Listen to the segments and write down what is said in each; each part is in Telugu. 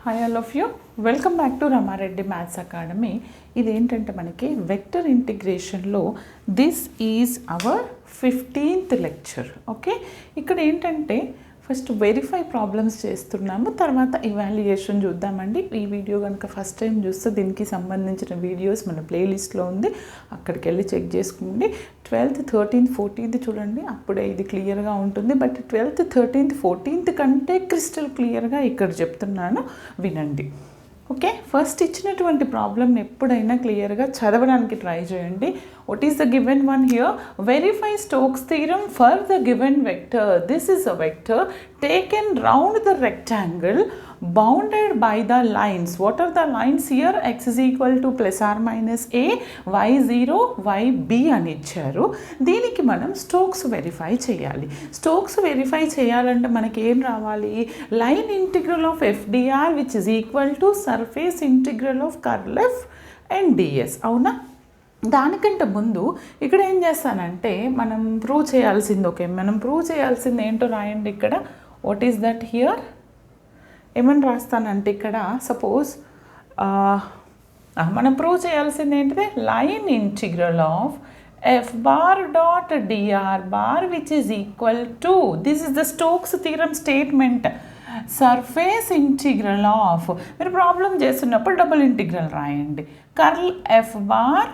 Hi all of you, welcome back to Rama Reddy maths academy. ఇదేంటంటే మనకి వెక్టర్ ఇంటిగ్రేషన్లో this is our 15th lecture. Okay, ఇక్కడ ఏంటంటే ఫస్ట్ వెరిఫై ప్రాబ్లమ్స్ చేస్తున్నాము, తర్వాత ఇవాల్యుయేషన్ చూద్దామండి. ఈ వీడియో కనుక ఫస్ట్ టైం చూస్తే దీనికి సంబంధించిన వీడియోస్ మన ప్లేలిస్ట్లో ఉంది, అక్కడికి వెళ్ళి చెక్ చేసుకోండి. 12th, 13th, 14th చూడండి, అప్పుడే ఇది క్లియర్గా ఉంటుంది. బట్ 12th, 13th, 14th కంటే క్రిస్టల్ క్లియర్గా ఇక్కడ చెప్తున్నాను, వినండి. ఓకే, ఫస్ట్ ఇచ్చినటువంటి ప్రాబ్లమ్ని ఎప్పుడైనా క్లియర్గా చదవడానికి ట్రై చేయండి. What is the given one here? Verify Stokes theorem for the given vector. This is a vector taken round the rectangle bounded by the lines. What are the lines here? X is equal to plus or minus a, y 0, y b అని ఇచ్చారు. దీనికి మనం స్టోక్స్ వెరిఫై చేయాలి. స్టోక్స్ వెరిఫై చేయాలంటే మనకి ఏం రావాలి? Line integral of FDR which is equal to surface integral of curl F and ds. అవునా? దానికంటే ముందు ఇక్కడ ఏం చేస్తానంటే మనం ప్రూవ్ చేయాల్సింది, ఓకే, మనం ప్రూవ్ చేయాల్సింది ఏంటో రాయండి ఇక్కడ. What is that here? ఏమని రాస్తానంటే ఇక్కడ సపోజ్ మనం ప్రూవ్ చేయాల్సింది ఏంటిది? Line integral of f bar dot dr bar which is equal to, this is the Stokes theorem statement, surface integral of, మీరు ప్రాబ్లం చేస్తున్నప్పుడు డబుల్ ఇంటిగ్రల్ రాయండి, curl f bar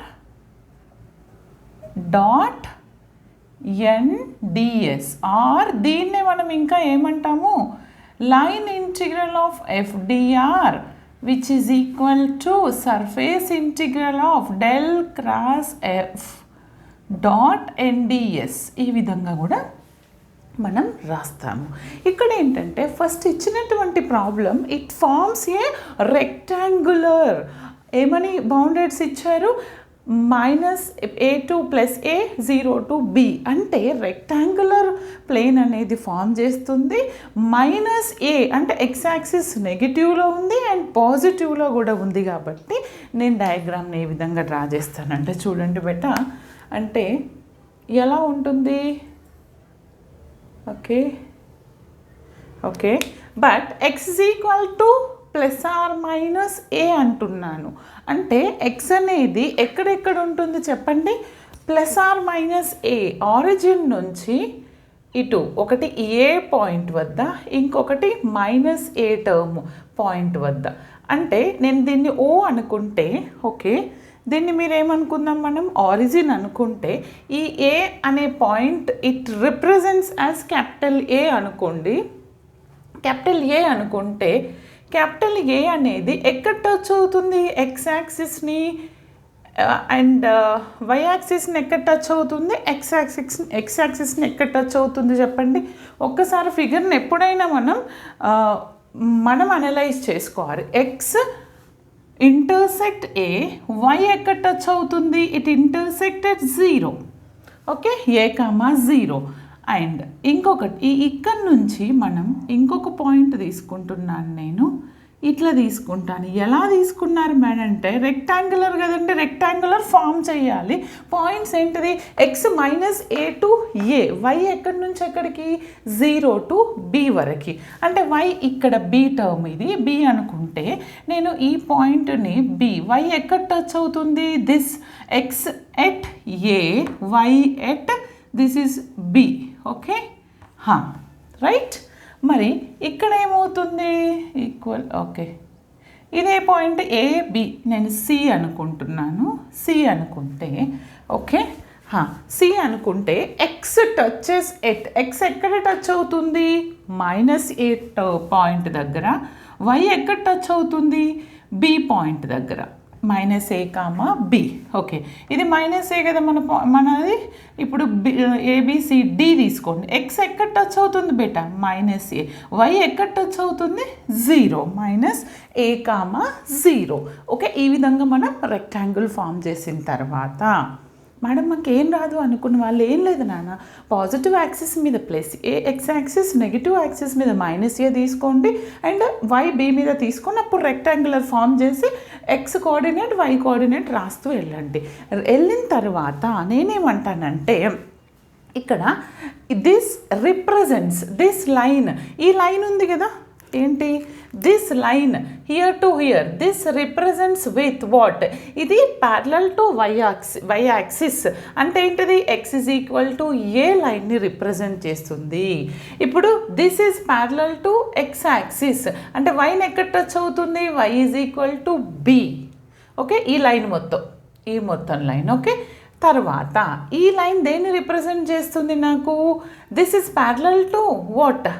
dot NDS, or దీన్నే మనం ఇంకా ఏమంటాము? Line integral of FDR which is equal to surface integral of del cross F dot NDS. ఈ విధంగా కూడా మనం రాస్తాము. ఇక్కడ ఏంటంటే ఫస్ట్ ఇచ్చినటువంటి problem it forms a rectangular, ఏమని బౌండెడ్స్ ఇచ్చారు? -a2 plus a 0 to b, అంటే రెక్టాంగులర్ ప్లేన్ అనేది ఫామ్ చేస్తుంది. -a అంటే ఎక్స్ యాక్సిస్ నెగిటివ్లో ఉంది అండ్ పాజిటివ్లో కూడా ఉంది, కాబట్టి నేను డయాగ్రామ్ని ఏ విధంగా డ్రా చేస్తానంటే చూడండి బెట, అంటే ఎలా ఉంటుంది? Okay okay, but x is equal to plus or minus a అంటున్నాను, అంటే x అనేది ఎక్కడెక్కడ ఉంటుంది చెప్పండి? Plus or minus a, origin నుంచి ఇటు ఒకటి ఏ పాయింట్ వద్ద, ఇంకొకటి మైనస్ ఏ టర్మ్ పాయింట్ వద్ద. అంటే నేను దీన్ని ఓ అనుకుంటే, ఓకే, దీన్ని మీరు ఏమనుకుందాం మనం? ఆరిజిన్ అనుకుంటే ఈ ఏ అనే point it represents as capital A అనుకోండి. క్యాపిటల్ ఏ అనుకుంటే క్యాపిటల్ ఏ అనేది ఎక్కడ టచ్ అవుతుంది? ఎక్స్ యాక్సిస్ని అండ్ వై యాక్సిస్ని ఎక్కడ టచ్ అవుతుంది? ఎక్స్ యాక్సిస్ని ఎక్కడ టచ్ అవుతుంది చెప్పండి? ఒక్కసారి ఫిగర్ని ఎప్పుడైనా మనం అనలైజ్ చేసుకోవాలి. ఎక్స్ ఇంటర్సెక్ట్ ఏ, వై ఎక్కడ టచ్ అవుతుంది? It intersected 0. Okay, a, 0. And ఇంకొకటి ఇక్కడ నుంచి మనం ఇంకొక పాయింట్ తీసుకుంటున్నాను, నేను ఇట్లా తీసుకుంటాను. ఎలా తీసుకున్నారు మేడం అంటే రెక్టాంగులర్ కదండి, రెక్టాంగులర్ ఫామ్ చేయాలి. పాయింట్స్ ఏంటిది? X -a to a, y ఎక్కడి నుంచి ఎక్కడికి? 0 to b వరకు, అంటే వై ఇక్కడ b టర్మ్, ఇది b అనుకుంటే నేను ఈ పాయింట్ని b, వై ఎక్కడ టచ్ అవుతుంది? This X at a, why at this is b. Okay, right. మరి ఇక్కడ ఏమవుతుంది? ఈక్వల్, ఓకే, ఇదే పాయింట్ AB నేను C అనుకుంటున్నాను. C అనుకుంటే, ఓకే, C అనుకుంటే ఎక్స్ టచెస్ ఎట్, ఎక్స్ ఎక్కడ టచ్ అవుతుంది? -a పాయింట్ దగ్గర. వై ఎక్కడ టచ్ అవుతుంది? B పాయింట్ దగ్గర, -a, b. ఓకే, ఇది -a కదా మనది. ఇప్పుడు ABCD తీసుకోండి. ఎక్స్ ఎక్కడ టచ్ అవుతుంది బేటా? -a. వై ఎక్కడ టచ్ అవుతుంది? 0, -a, 0. ఓకే, ఈ విధంగా మనం రెక్టాంగిల్ ఫామ్ చేసిన తర్వాత, మేడం మాకు ఏం రాదు అనుకున్న వాళ్ళు, ఏం లేదు నాన్న, పాజిటివ్ యాక్సిస్ మీద plus a, x axis negative axis మీద -a తీసుకోండి అండ్ వై b మీద తీసుకొని అప్పుడు రెక్టాంగులర్ ఫామ్ చేసి ఎక్స్ కోఆర్డినేట్ వై కోఆర్డినేట్ రాస్తూ వెళ్ళండి. వెళ్ళిన తర్వాత నేనేమంటానంటే ఇక్కడ దిస్ రిప్రజెంట్స్ దిస్ లైన్, ఈ లైన్ ఉంది కదా, ఏంటి this line here to here this represents with what, ఇది ప్యారలల్ టు వై యాక్సిస్ అంటే ఏంటిది x is equal to a లైన్ని రిప్రజెంట్ చేస్తుంది. ఇప్పుడు this is parallel to x axis అంటే వైని ఎక్కడ టచ్ అవుతుంది, y is equal to b. Okay, ఈ లైన్ మొత్తం, ఈ మొత్తం లైన్. ఓకే, తర్వాత ఈ లైన్ దేన్ని రిప్రజెంట్ చేస్తుంది నాకు, this is parallel to what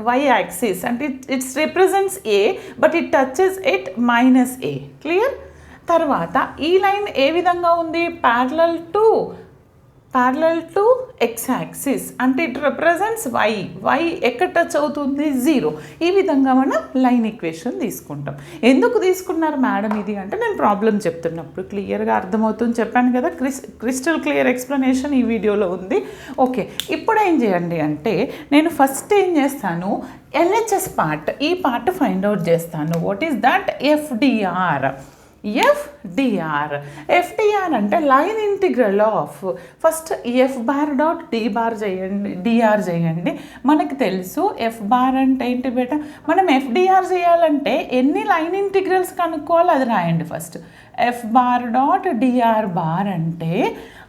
y axis and it represents a but it touches it minus a. Clear? తర్వాత ఈ లైన్ ఏ విధంగా ఉంది, ప్యారలల్ టు x యాక్సిస్ అంటే ఇట్ రిప్రజెంట్స్ y ఎక్కడ టచ్ అవుతుంది, 0. ఈ విధంగా మనం లైన్ ఈక్వేషన్ తీసుకుంటాం. ఎందుకు తీసుకున్నారు మేడం ఇది అంటే నేను ప్రాబ్లం చెప్తున్నప్పుడు క్లియర్గా అర్థమవుతుంది చెప్పాను కదా, క్రిస్టల్ క్లియర్ ఎక్స్ప్లెనేషన్ ఈ వీడియోలో ఉంది. ఓకే, ఇప్పుడు ఏం చేయండి అంటే నేను ఫస్ట్ ఏం చేస్తాను, ఎల్హెచ్ఎస్ పార్ట్, ఈ పార్ట్ ఫైండ్ అవుట్ చేస్తాను. వాట్ ఈస్ దట్, ఎఫ్డిఆర్ అంటే line integral of, first F bar dot D bar చేయండి, డిఆర్ చేయండి. మనకు తెలుసు ఎఫ్ బార్ అంటే ఏంటి బేట, మనం ఎఫ్డిఆర్ చేయాలంటే ఎన్ని లైన్ ఇంటిగ్రల్స్ కనుక్కోవాలి అది రాయండి first. F bar dot DR bar అంటే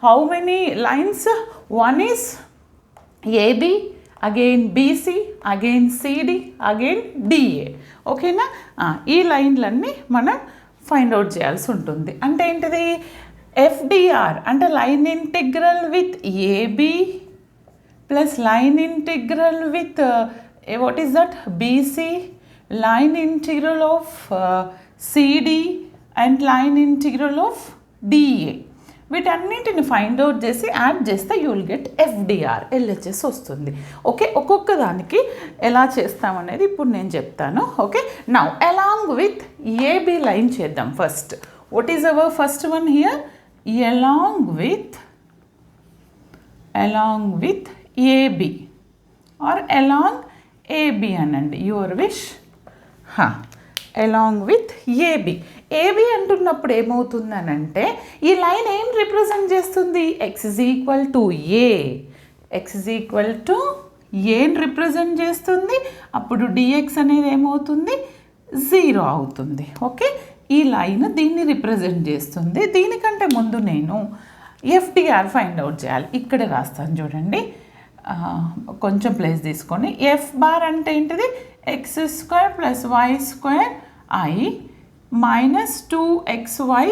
how many lines, one is AB, again BC, again CD, again DA. ఓకేనా, ఈ లైన్లన్నీ మనం ఫైండ్ అవుట్ చేయాల్సి ఉంటుంది. అంటే ఏంటిది, ఎఫ్డిఆర్ అంటే line integral with AB plus line integral with what is that BC, line integral of CD and line integral of DA. వీటన్నింటిని ఫైండ్ అవుట్ చేసి యాడ్ చేస్తే you will get f d r, LHS వస్తుంది. ఓకే, ఒక్కొక్క దానికి ఎలా చేస్తామనేది ఇప్పుడు నేను చెప్తాను. Okay, now along with AB line చేద్దాం first. What is our first one here, along with AB or along AB అనండి, your wish. Along with AB అంటున్నప్పుడు ఏమవుతుందనంటే ఈ లైన్ ఏం రిప్రజెంట్ చేస్తుంది, ఎక్స్ ఈజ్ ఈక్వల్ టు ఏని రిప్రజెంట్ చేస్తుంది. అప్పుడు డిఎక్స్ అనేది ఏమవుతుంది, 0 అవుతుంది. ఓకే, ఈ లైన్ దీన్ని రిప్రజెంట్ చేస్తుంది. దీనికంటే ముందు నేను ఎఫ్డిఆర్ ఫైండ్ అవుట్ చేయాలి. ఇక్కడ రాస్తాను చూడండి, కొంచెం ప్లేస్ తీసుకొని. ఎఫ్ బార్ అంటే ఏంటిది, x square plus y square i minus 2xy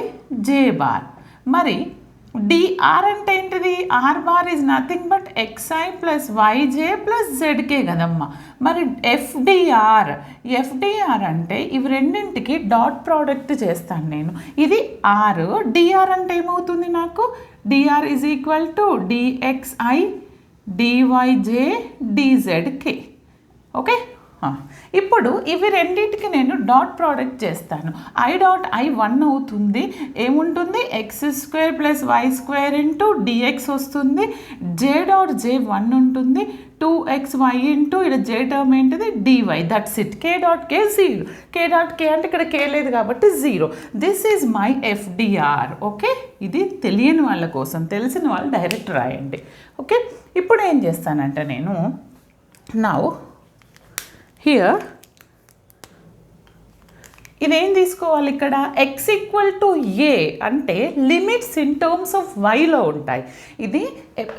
j bar. మరి డిఆర్ అంటే ఏంటిది, r bar is nothing but xi plus y j plus z k కదమ్మా. మరి ఎఫ్డిఆర్ అంటే ఇవి రెండింటికి డాట్ ప్రోడక్ట్ చేస్తాను నేను. ఇది ఆర్, డిఆర్ అంటే ఏమవుతుంది నాకు, d r is equal to d x i d y j d z k. Okay, ఇప్పుడు ఇవి రెండింటికి నేను డాట్ ప్రోడక్ట్ చేస్తాను. ఐ డాట్ ఐ 1 అవుతుంది, ఏముంటుంది x square plus y square into d x వస్తుంది. జే డాట్ జే 1 ఉంటుంది, 2xy ఇంటూ ఇక్కడ జే టర్మ్ ఏంటిది d y, that's it. K dot k 0, k dot k అంటే ఇక్కడ కే లేదు కాబట్టి 0. This is my f d r. Okay, ఇది తెలియని వాళ్ళ కోసం, తెలిసిన వాళ్ళు డైరెక్ట్ రాయండి. ఓకే, ఇప్పుడు ఏం చేస్తానంటే నేను నౌ హియర్ ఇదేం తీసుకోవాలి, ఇక్కడ ఎక్స్ ఈక్వల్ టు ఏ అంటే లిమిట్స్ ఇన్ టర్మ్స్ ఆఫ్ వైలో ఉంటాయి. ఇది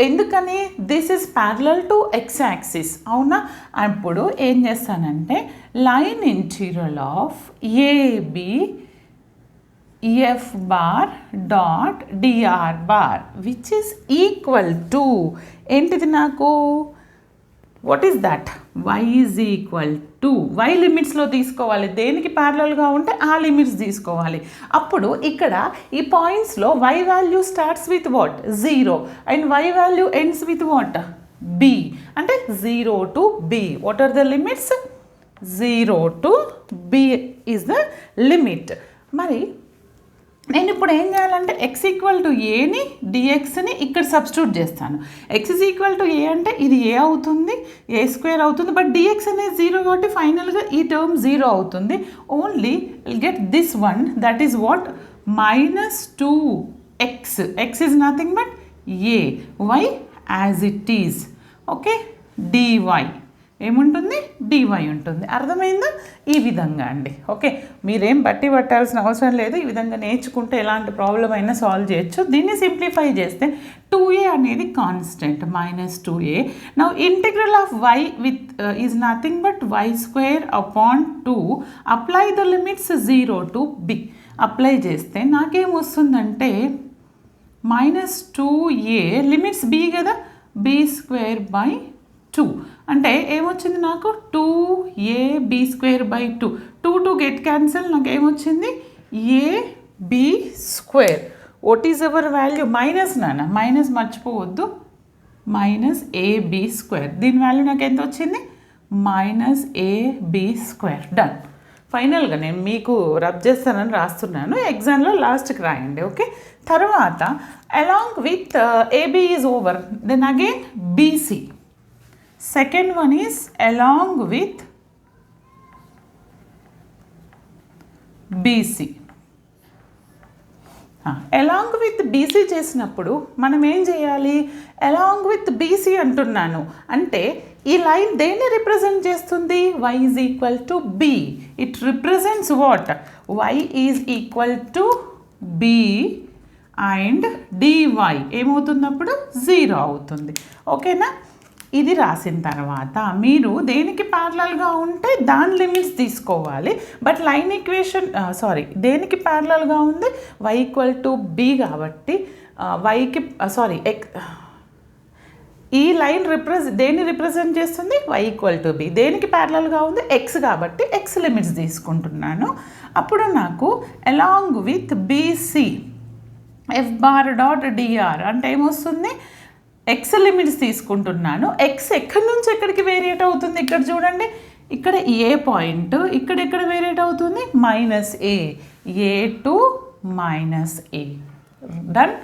ఎందుకని, this is parallel to x axis, అవునా. అప్పుడు ఏం చేస్తానంటే line integral of AB F bar dot DR bar which is equal to ఏంటిది నాకు, what is that, y is equal to, y లిమిట్స్లో తీసుకోవాలి, దేనికి ప్యారలల్గా ఉంటే ఆ లిమిట్స్ తీసుకోవాలి. అప్పుడు ఇక్కడ ఈ పాయింట్స్లో y value starts with what, 0 and y value ends with what, b అంటే 0 to b. What are the limits, 0 to b is the limit. మరి నేను ఇప్పుడు ఏం చేయాలంటే ఎక్స్ ఈక్వల్ టు ఏని డిఎక్స్ని ఇక్కడ సబ్స్టిట్యూట్ చేస్తాను. X is equal to a అంటే ఇది ఏ అవుతుంది, ఏ స్క్వేర్ అవుతుంది, బట్ డిఎక్స్ అనేది 0 కాబట్టి ఫైనల్గా ఈ టర్మ్ 0 అవుతుంది. Only get this one, that is what, minus 2x. X is nothing but a, y as it is. Okay, dy ఏముంటుంది, డివై ఉంటుంది. అర్థమైందా? ఈ విధంగా అండి. ఓకే, మీరేం బట్టి పట్టాల్సిన అవసరం లేదు. ఈ విధంగా నేర్చుకుంటే ఎలాంటి ప్రాబ్లం అయినా సాల్వ్ చేయొచ్చు. దీన్ని సింప్లిఫై చేస్తే 2a అనేది constant -2a. Now integral of y with is nothing but y² 2. Apply the limits 0 to b. Apply చేస్తే నాకేమొస్తుందంటే -2a లిమిట్స్ b కదా, b²/2 అంటే ఏమొచ్చింది నాకు 2ab²/2. 2 గెట్ క్యాన్సిల్, నాకు ఏమొచ్చింది ab². What is hour value? Minus నాన్న, మైనస్ మర్చిపోవద్దు, -ab². దీని వాల్యూ నాకు ఎంత వచ్చింది? -ab². డన్. ఫైనల్గా నేను మీకు రబ్ చేస్తానని రాస్తున్నాను, ఎగ్జామ్లో లాస్ట్కి రాయండి. ఓకే, తర్వాత along with AB is over, then again BC. Second one is along with BC. Along with BC చేసినప్పుడు మనం ఏం చేయాలి? అలాంగ్ విత్ బీసీ అంటున్నాను అంటే ఈ లైన్ దేన్ని రిప్రజెంట్ చేస్తుంది? y is equal to b. It represents what? y is equal to b and dy ఏమవుతున్నప్పుడు 0 అవుతుంది. ఓకేనా? ఇది రాసిన తర్వాత మీరు దేనికి ప్యారలల్గా ఉంటే దాని లిమిట్స్ తీసుకోవాలి. బట్ లైన్ ఈక్వేషన్ దేనికి ప్యారలల్గా ఉంది? y ఈక్వల్ టు b కాబట్టి yకి ఈ లైన్ దేన్ని రిప్రజెంట్ చేస్తుంది? y equal to b. దేనికి ప్యారలల్గా ఉంది? x కాబట్టి x లిమిట్స్ తీసుకుంటున్నాను. అప్పుడు నాకు అలాంగ్ విత్ బీసీ f⁻.dr అంటే ఏమొస్తుంది? ఎక్స్ లిమిట్స్ తీసుకుంటున్నాను. ఎక్స్ ఎక్కడి నుంచి ఎక్కడికి వేరియేట్ అవుతుంది? ఇక్కడ చూడండి, ఇక్కడ ఏ పాయింట్, ఇక్కడ ఎక్కడ వేరియేట్ అవుతుంది? -a to -a. డన్.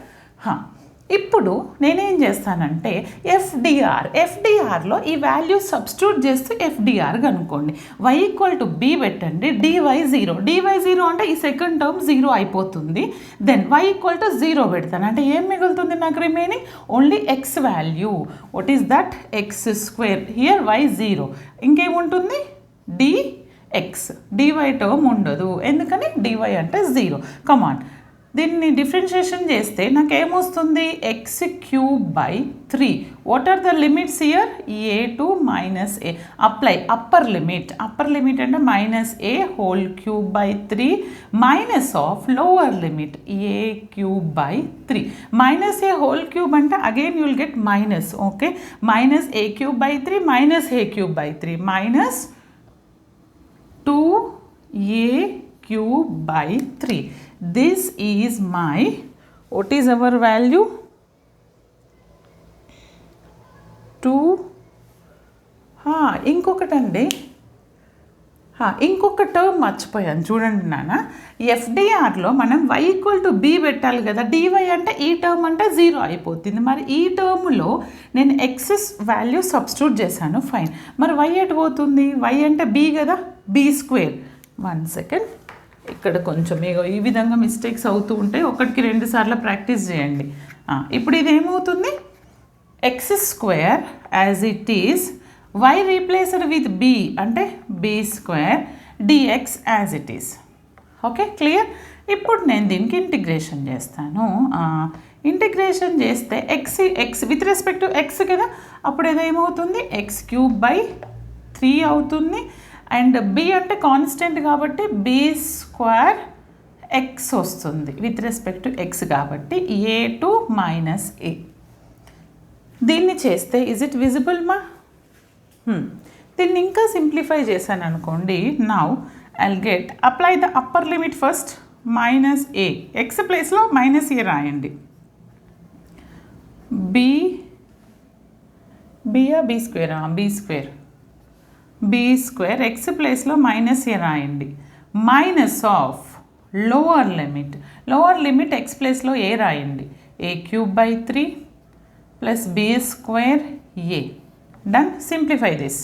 ఇప్పుడు నేనేం చేస్తానంటే ఎఫ్డిఆర్లో ఈ వాల్యూ సబ్స్టిట్యూట్ చేస్తూ ఎఫ్డిఆర్ కనుక్కోండి. y ఈక్వల్ టు b పెట్టండి, dy 0. dy 0 అంటే ఈ సెకండ్ టర్మ్ 0 అయిపోతుంది. దెన్ y ఈక్వల్ టు 0 పెడతాను అంటే ఏం మిగులుతుంది నాకు remaining? Only X value. What is that? x². Here y 0. ఇంకేముంటుంది? dx. dy టర్మ్ ఉండదు, ఎందుకని? dy అంటే 0. కమాన్, దీన్ని డిఫరెన్షియేషన్ చేస్తే నాకు ఏమొస్తుంది? x³/3. What are the limits here? a to -a. Apply upper limit. Upper limit అంటే -a³/3 minus of lower limit a³/3. -a³ అంటే again you will get minus. Okay, -a³/3 -a³/3 -2a³/3. This is my, what is our value? 2. ఇంకొకటండి, ఇంకొక టర్మ్ మర్చిపోయాను చూడండి నాన్న. ఎఫ్డిఆర్లో మనం y ఈక్వల్ టు b పెట్టాలి కదా, dy అంటే ఈ టర్మ్ అంటే 0 అయిపోతుంది. మరి ఈ టర్మ్లో నేను ఎక్సెస్ వాల్యూ సబ్స్టిట్యూట్ చేశాను, ఫైన్. మరి y ఎటు పోతుంది? y అంటే b కదా, b². 1 సెకండ్, ఇక్కడ కొంచెం ఈ విధంగా మిస్టేక్స్ అవుతూ ఉంటాయి, ఒకటికి 2 సార్లు ప్రాక్టీస్ చేయండి. ఇప్పుడు ఇది ఏమవుతుంది? x² as it is, y replaced with b అంటే b² dx as it is. Okay, clear? ఇప్పుడు నేను దీనికి ఇంటిగ్రేషన్ చేస్తాను. ఇంటిగ్రేషన్ చేస్తే x with respect to x కదా, అప్పుడు ఏదేమవుతుంది? x³/3 అవుతుంది. అండ్ b అంటే కాన్స్టెంట్ కాబట్టి b² x వస్తుంది విత్ రెస్పెక్ట్ టు x కాబట్టి a టు -a. దీన్ని చేస్తే ఇజ్ ఇట్ విజిబుల్ మా? దీన్ని ఇంకా సింప్లిఫై చేశాను అనుకోండి. Now I'll get, apply the upper limit first, -a. x ప్లేస్లో -a రాయండి. b² x ప్లేస్లో -a రాయండి. Minus of lower limit x ప్లేస్లో a రాయండి, a³/3 plus b²a. Done. Simplify this.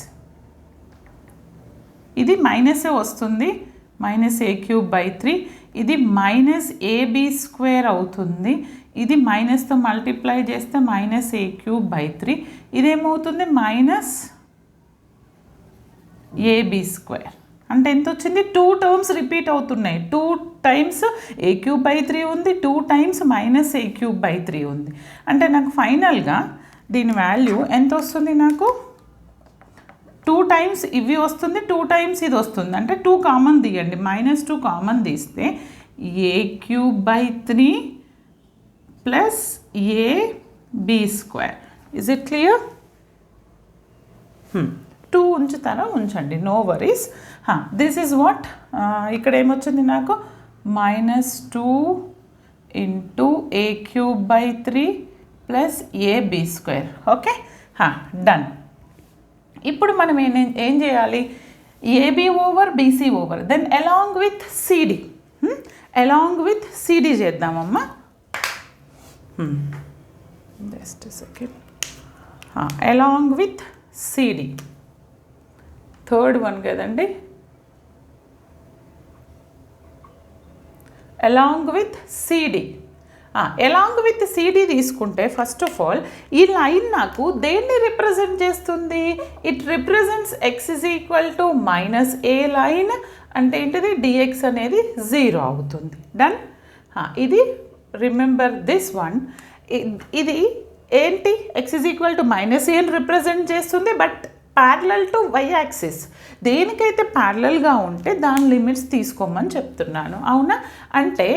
ఇది మైనస్ వస్తుంది, -a³/3. ఇది -ab² అవుతుంది. ఇది మైనస్తో మల్టిప్లై చేస్తే -a³/3. ఇదేమవుతుంది? ఏబీ స్క్వేర్ అంటే ఎంత వచ్చింది? 2 టర్మ్స్ రిపీట్ అవుతున్నాయి. 2 టైమ్స్ a³ ఉంది, 2 టైమ్స్ -a³ ఉంది. అంటే నాకు ఫైనల్గా దీని వాల్యూ ఎంత వస్తుంది? నాకు 2 టైమ్స్ ఇవి వస్తుంది, 2 టైమ్స్ ఇది వస్తుంది. అంటే 2 కామన్ తీయండి, -2 కామన్ తీస్తే a³ plus ab². Is it clear? 2 ఉంచుతారా? ఉంచండి, no worries. This is what ఇక్కడ ఏమొచ్చింది నాకు? -2 into a³ plus ab². Okay, done. ఇప్పుడు మనం ఏం చేయాలి? AB over BC over then along with CD, along with CD చేద్దామమ్మా. Just second. Along with CD, third one కదండి. Along with CD, along with CD తీసుకుంటే ఫస్ట్ ఆఫ్ ఆల్ ఈ లైన్ నాకు దేన్ని రిప్రజెంట్ చేస్తుంది? It represents x = -a line. అంటే ఏంటిది? dx అనేది 0 అవుతుంది. డన్. ఇది రిమెంబర్ దిస్ వన్. ఇది ఏంటి? x = -a అని రిప్రజెంట్ చేస్తుంది, but parallel to y axis. దేనికైతే ప్యారలల్గా ఉంటే దాని లిమిట్స్ తీసుకోమని చెప్తున్నాను, అవునా? అంటే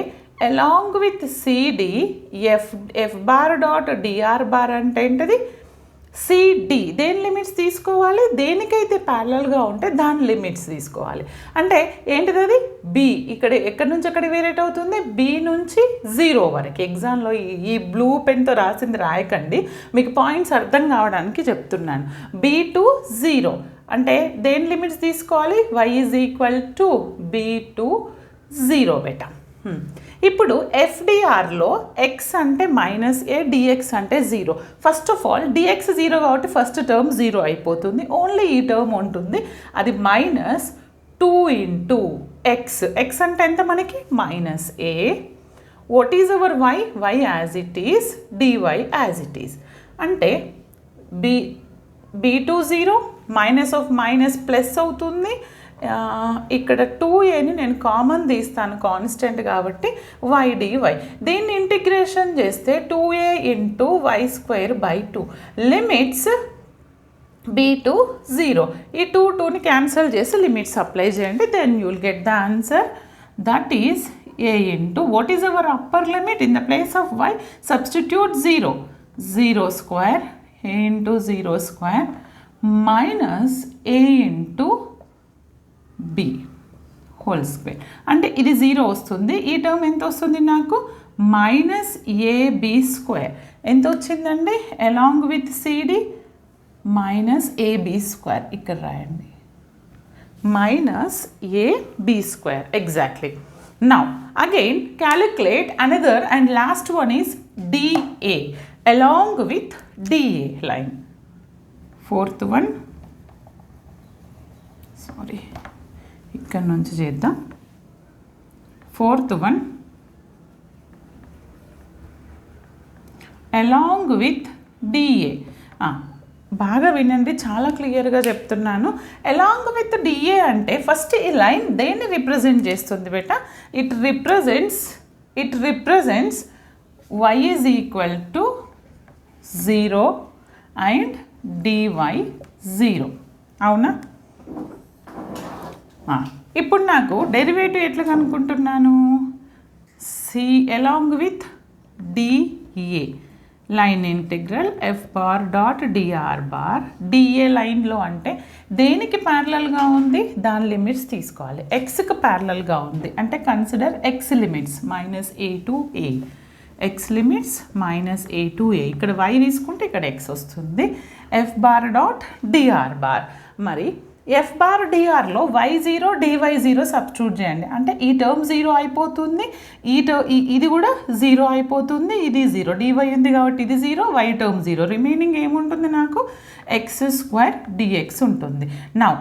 అలాంగ్ విత్ సిడి f(dr) అంటే ఏంటిది? సిడి దేని లిమిట్స్ తీసుకోవాలి? దేనికైతే ప్యారలల్గా ఉంటే దాని లిమిట్స్ తీసుకోవాలి. అంటే ఏంటిది? అది బి. ఇక్కడ ఎక్కడి నుంచి ఎక్కడికి వేరేట్ అవుతుంది? బి నుంచి 0 వరకు. ఎగ్జామ్లో ఈ బ్లూ పెన్తో రాసింది రాయకండి, మీకు పాయింట్స్ అర్థం కావడానికి చెప్తున్నాను. b to 0 అంటే దేని లిమిట్స్ తీసుకోవాలి? y = b to 0 బేటా. ఇప్పుడు ఎఫ్డిఆర్లో x అంటే -a, dx అంటే 0. ఫస్ట్ ఆఫ్ ఆల్ dx 0 కాబట్టి ఫస్ట్ టర్మ్ 0 అయిపోతుంది, ఓన్లీ ఈ టర్మ్ ఉంటుంది. అది -2 ఇంటూ x. x అంటే ఎంత మనకి? -a. What is hour y? y as it is, dy as it is. అంటే b to 0 మైనస్ ప్లస్ అవుతుంది. ఇక్కడ 2aని నేను కామన్ తీస్తాను, కాన్స్టెంట్ కాబట్టి y dy. దీన్ని ఇంటిగ్రేషన్ చేస్తే 2a into y²/2 limits b to 0. ఈ 2ని క్యాన్సిల్ చేసి లిమిట్స్ అప్లై చేయండి, then you will get the answer. That is a into what is our upper limit? In the place of y substitute 0² a into 0² minus a into b (² అంటే ఇది 0 వస్తుంది. ఈ టర్మ్ ఎంత వస్తుంది నాకు? -ab². ఎంత వచ్చిందండి? Along with CD -ab². ఇక్కడ రాయండి, -ab². Exactly. Now again calculate another and last one is DA along with DA line. Fourth one, sorry, ఇక్కడ నుంచి చేద్దాం. Fourth one along with DA. బాగా వినండి, చాలా క్లియర్గా చెప్తున్నాను. అలాంగ్ విత్ DA అంటే ఫస్ట్ ఈ లైన్ దేన్ని రిప్రజెంట్ చేస్తుంది బేటా? It represents y = 0 and dy 0, అవునా? ఇప్పుడు నాకు డెరివేటివ్ ఎట్లా కనుక్కుంటున్నాను? Along with DA line integral f(dr)(. DA లైన్లో అంటే దేనికి ప్యారలల్గా ఉంది? దాని లిమిట్స్ తీసుకోవాలి. ఎక్స్కి ప్యారలల్గా ఉంది అంటే consider x limits -a to a. x limits -a to a. ఇక్కడ y తీసుకుంటే ఇక్కడ x వస్తుంది. f(dr)(. మరి f(dr)లో y0 dy0 సబ్స్టిట్యూట్ చేయండి. అంటే ఈ టర్మ్ 0 అయిపోతుంది, ఇది కూడా 0 అయిపోతుంది, ఇది 0. dy ఉంది కాబట్టి ఇది 0, y టర్మ్ 0. రిమైనింగ్ ఏముంటుంది నాకు? x² dx ఉంటుంది. నౌ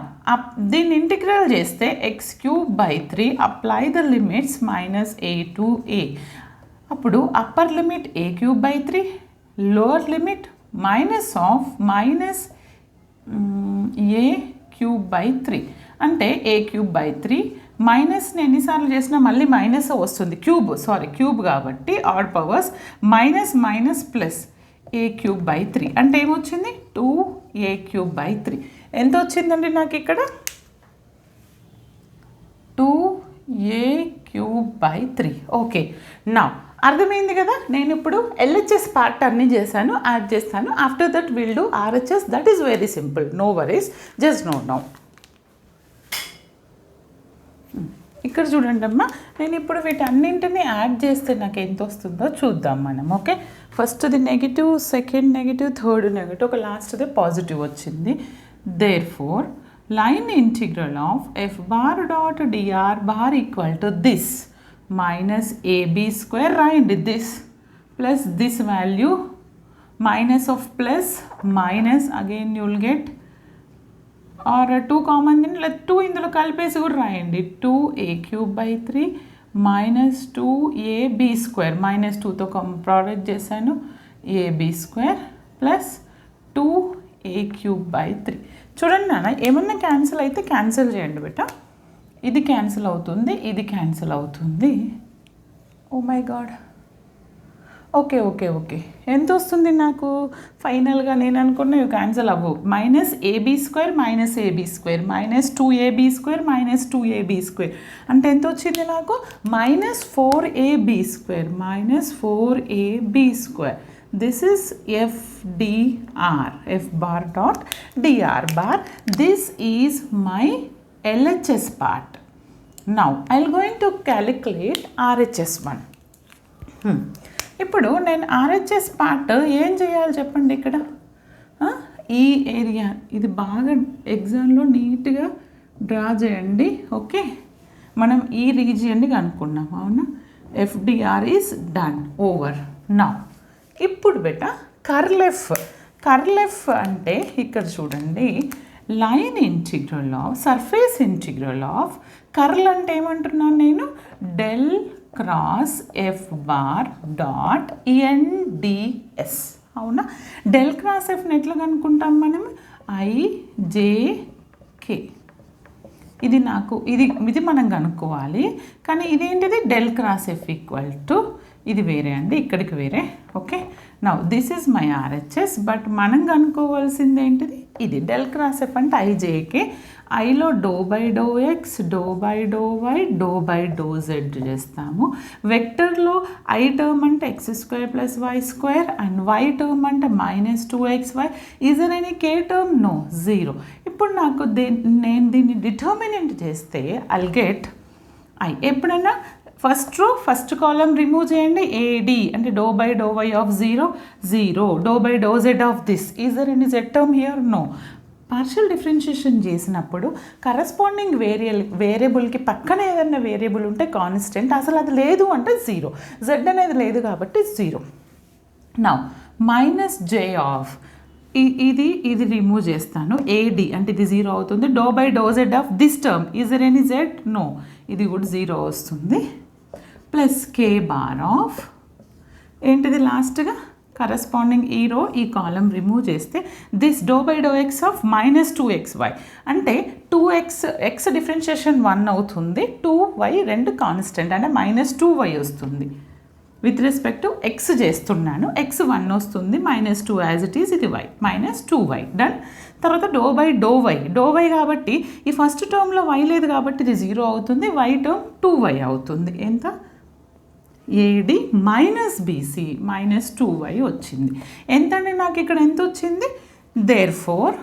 దీన్ని ఇంటిగ్రల్ చేస్తే x³ apply the limits -a to a. అప్పుడు upper limit a³ lower limit -a³ 3 అంటే a³/3 మైనస్ని ఎన్నిసార్లు చేసినా మళ్ళీ మైనస్ వస్తుంది, క్యూబ్ కాబట్టి add powers minus plus a³/3 అంటే ఏమొచ్చింది 2a³/3. ఎంత వచ్చిందండి నాకు ఇక్కడ 2a³/3. ఓకే, నా అర్థమైంది కదా. నేను ఇప్పుడు LHS పార్ట్ అన్నీ చేశాను, యాడ్ చేస్తాను. After that will do RHS. That is very simple, no worries, just note down. ఇక్కడ చూడండి అమ్మా, నేను ఇప్పుడు వీటన్నింటినీ యాడ్ చేస్తే నాకు ఎంత వస్తుందో చూద్దాం మనం. ఓకే, ఫస్ట్ది negative, second negative, third negative, ఒక లాస్ట్ది పాజిటివ్ వచ్చింది. Therefore line integral of f⁻.dr⁻ equal to this minus ab² రాయండి, this plus this value minus of plus minus, again you will get or 2 common లేదా 2 ఇందులో కలిపేసి కూడా రాయండి. 2a³/3 మైనస్ 2ab² మైనస్ 2తో ప్రోడక్ట్ చేశాను, ab² ప్లస్ 2a³/3. చూడండి నాన్న, ఏమన్నా క్యాన్సిల్ అయితే క్యాన్సిల్ చేయండి బేట. ఇది క్యాన్సిల్ అవుతుంది, ఇది క్యాన్సిల్ అవుతుంది. Oh my God. ఓకే, ఎంత వస్తుంది నాకు ఫైనల్గా? నేను అనుకున్న ఇవి క్యాన్సిల్ అవ్వవు. Minus ab² minus ab² minus 2ab² minus 2ab² అంటే ఎంత వచ్చింది నాకు? Minus 4ab² minus 4ab². This is FDR, f⁻.dr⁻. This is my LHS part. Now I'll going to calculate RHS one. ఇప్పుడు నేను RHS పార్ట్ ఏం చేయాలి చెప్పండి. ఇక్కడ ఈ ఏరియా ఇది బాగా ఎగ్జామ్లో నీట్గా డ్రా చేయండి. ఓకే, మనం ఈ రీజియన్ని కనుక్కున్నాం, అవునా? FDR is done, over. నా ఇప్పుడు బేట కర్ల్ ఎఫ్ అంటే ఇక్కడ చూడండి, line integral of surface integral of curl అంటే ఏమంటున్నాను నేను? డెల్ క్రాస్ f⁻.NDS, అవునా? డెల్ క్రాస్ ఎఫ్ని ఎట్లా కనుక్కుంటాం మనం? IJK. ఇది నాకు ఇది మనం కనుక్కోవాలి, కానీ ఇదేంటిది? Del cross f equal to ఇది వేరే అండి, ఇక్కడికి వేరే. Okay, now this is my RHS. But మనం కనుక్కోవాల్సింది ఏంటిది? ఇది డెల్ క్రాస్ ఎఫ్ అంటే IJK. ఐలో ∂/∂x, ∂/∂y, ∂/∂z చేస్తాము. వెక్టర్లో I టర్మ్ అంటే x² + y² and y term అంటే -2xy. Is there any k term? No, 0. ఇప్పుడు నాకు నేను దీన్ని డిటర్మినెంట్ చేస్తే I'll get I. ఎప్పుడైనా first row first column remove చేయండి, AD అంటే ∂/∂y of 0, 0, ∂/∂z of this. Is there any z term here? No. Partial differentiation చేసినప్పుడు కరస్పాండింగ్ వేరియబుల్కి పక్కన ఏదైనా వేరియబుల్ ఉంటే కాన్స్టెంట్, అసలు అది లేదు అంటే 0. z అనేది లేదు కాబట్టి 0. నౌ మైనస్ j ఆఫ్ ఇది రిమూవ్ చేస్తాను, AD అంటే ఇది 0 అవుతుంది. ∂/∂z of this term, is there any z? No, ఇది కూడా 0 వస్తుంది. ప్లస్ k⁻ ఆఫ్ ఏంటిది లాస్ట్గా కరస్పాండింగ్ ఈ రో ఈ కాలం రిమూవ్ చేస్తే దిస్ ∂/∂x ఆఫ్ -2xy అంటే 2x డిఫరెన్షియేషన్ 1 అవుతుంది, 2y రెండు కాన్స్టెంట్ అంటే -2y వస్తుంది. విత్ రెస్పెక్ట్ టు x చేస్తున్నాను, x 1 వస్తుంది, -2 యాజ్ ఇట్ ఈస్, ఇది y -2y. డన్. తర్వాత ∂/∂y కాబట్టి ఈ ఫస్ట్ టర్మ్లో y లేదు కాబట్టి ఇది 0 అవుతుంది, y టర్మ్ 2y అవుతుంది. ఎంత? AD మైనస్ BC -2y వచ్చింది. ఎంతండి నాకు ఇక్కడ ఎంత వచ్చింది? Therefore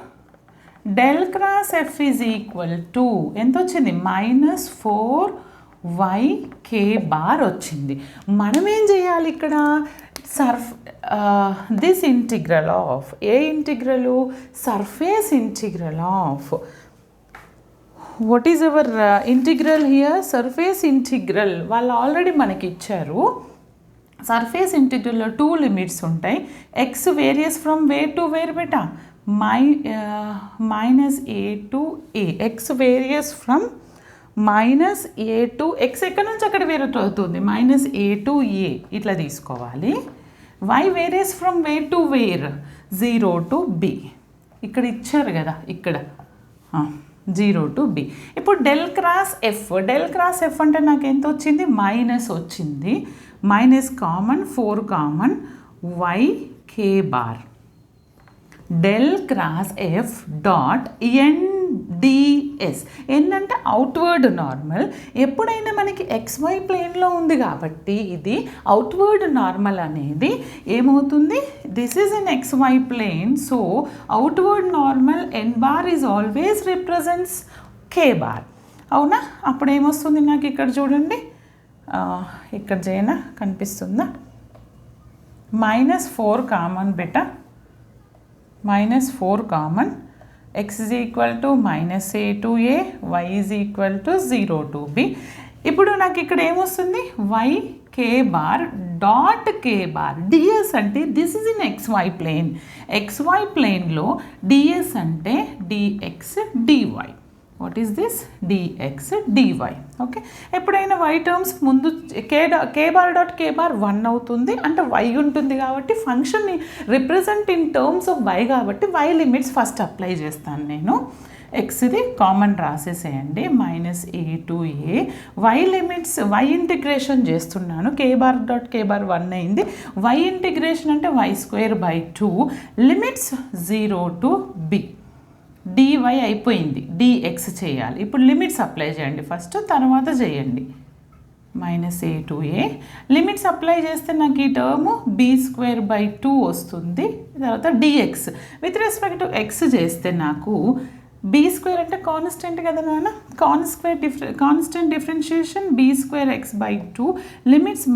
del cross f is equal to ఎంత వచ్చింది? -4yk⁻ వచ్చింది. మనం ఏం చేయాలి ఇక్కడ? This integral of a integral? Surface integral of what is our integral here? Surface integral. వాళ్ళు ఆల్రెడీ మనకి ఇచ్చారు. సర్ఫేస్ ఇంటిగ్రల్లో 2 లిమిట్స్ ఉంటాయి. X varies from where to where బేటా? -a to a. X varies from -a to x. ఎక్కడి నుంచి అక్కడ వేరే అవుతుంది? -a to a ఇట్లా తీసుకోవాలి. y varies from where to where? 0 to b. ఇక్కడ ఇచ్చారు కదా, ఇక్కడ 0 to b. ఇప్పుడు డెల్ క్రాస్ ఎఫ్ అంటే నాకు ఎంత వచ్చింది, మైనస్ వచ్చింది. Minus common, 4 common, y k bar del cross f dot nds. ఏంటంటే అవుట్వర్డ్ నార్మల్. ఎప్పుడైనా మనకి XY ప్లేన్లో ఉంది కాబట్టి ఇది అవుట్వర్డ్ నార్మల్ అనేది ఏమవుతుంది, this is in XY plane. So outward normal n bar is always represents k bar. అవునా? అప్పుడు ఏమొస్తుంది నాకు ఇక్కడ చూడండి, ఇక్కడ చేయనా, కనిపిస్తుందా, -4 common beta, -4 common, x is equal to -a to a, y is equal to 0 to b. ఇప్పుడు నాకు ఇక్కడ ఏమొస్తుంది, y k bar dot k bar ds అంటే this is in XY plane. XY ప్లేన్లో ds అంటే dx dy. What is this, dx dy. ఓకే, ఎప్పుడైనా y టర్మ్స్ ముందు k bar dot k bar 1 అవుతుంది అంటే y ఉంటుంది కాబట్టి ఫంక్షన్ని represent in terms of y కాబట్టి y లిమిట్స్ ఫస్ట్ అప్లై చేస్తాను నేను. ఎక్స్ది కామన్ రాసేసేయండి, -a to a. y limits, y integration చేస్తున్నాను. k bar dot k bar 1 అయింది. y ఇంటిగ్రేషన్ అంటే y²/2. Limits 0 to b. dy అయిపోయింది, dx చేయాలి. ఇప్పుడు లిమిట్స్ అప్లై చేయండి ఫస్ట్, తర్వాత చేయండి. -a to a limits apply చేస్తే నాకు ఈ టర్మ్ b²/2 వస్తుంది. తర్వాత dx with respect to x చేస్తే నాకు b² అంటే కాన్స్టెంట్ కదా నాన్న, constant differentiation b²x/2 limits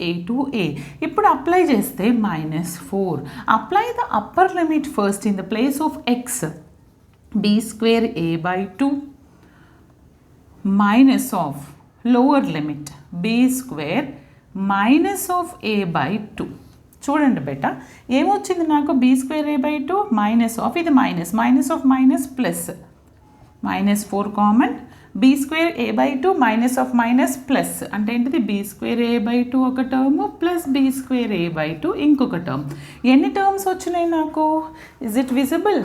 -a to a. ఇప్పుడు అప్లై చేస్తే -4. Apply the upper limit first in the place of x, b²a/2 minus of lower limit b² minus of a/2. చూడండి బేటా, ఏమొచ్చింది నాకు, b²a/2 మైనస్ ఆఫ్, ఇది minus of minus plus, -4 common, b²a/2 minus of minus plus అంటే ఏంటిది, b²a/2 ఒక టర్మ్ ప్లస్ b²a/2 ఇంకొక టర్మ్. ఎన్ని టర్మ్స్ వచ్చినాయి నాకు, ఇజ్ ఇట్ విజిబుల్?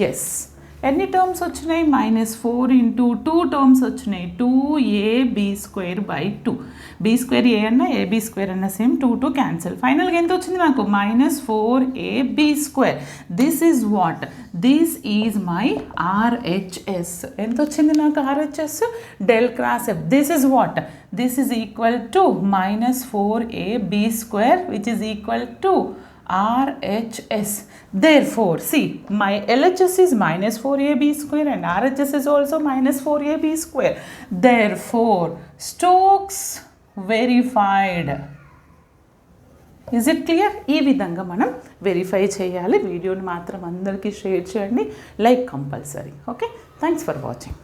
ఎస్. ఎన్ని టర్మ్స్ వచ్చినాయి, -4 ఇంటూ 2 టర్మ్స్ వచ్చినాయి, 2ab² b² a అన్న ab² అన్న సేమ్, 2 క్యాన్సిల్. ఫైనల్గా ఎంత వచ్చింది నాకు, -4ab². This is what, this is my RHS. ఎంత వచ్చింది నాకు RHS, del cross f. This is what, this is equal to -4ab² which is equal to RHS. Therefore, see, my LHS is -4ab² and RHS is also -4ab². Therefore, Stokes verified. Is it clear? ఈ విధంగా మనం వెరిఫై చేయాలి. వీడియోని మాత్రం అందరికీ షేర్ చేయండి, like compulsory. Okay, thanks for watching.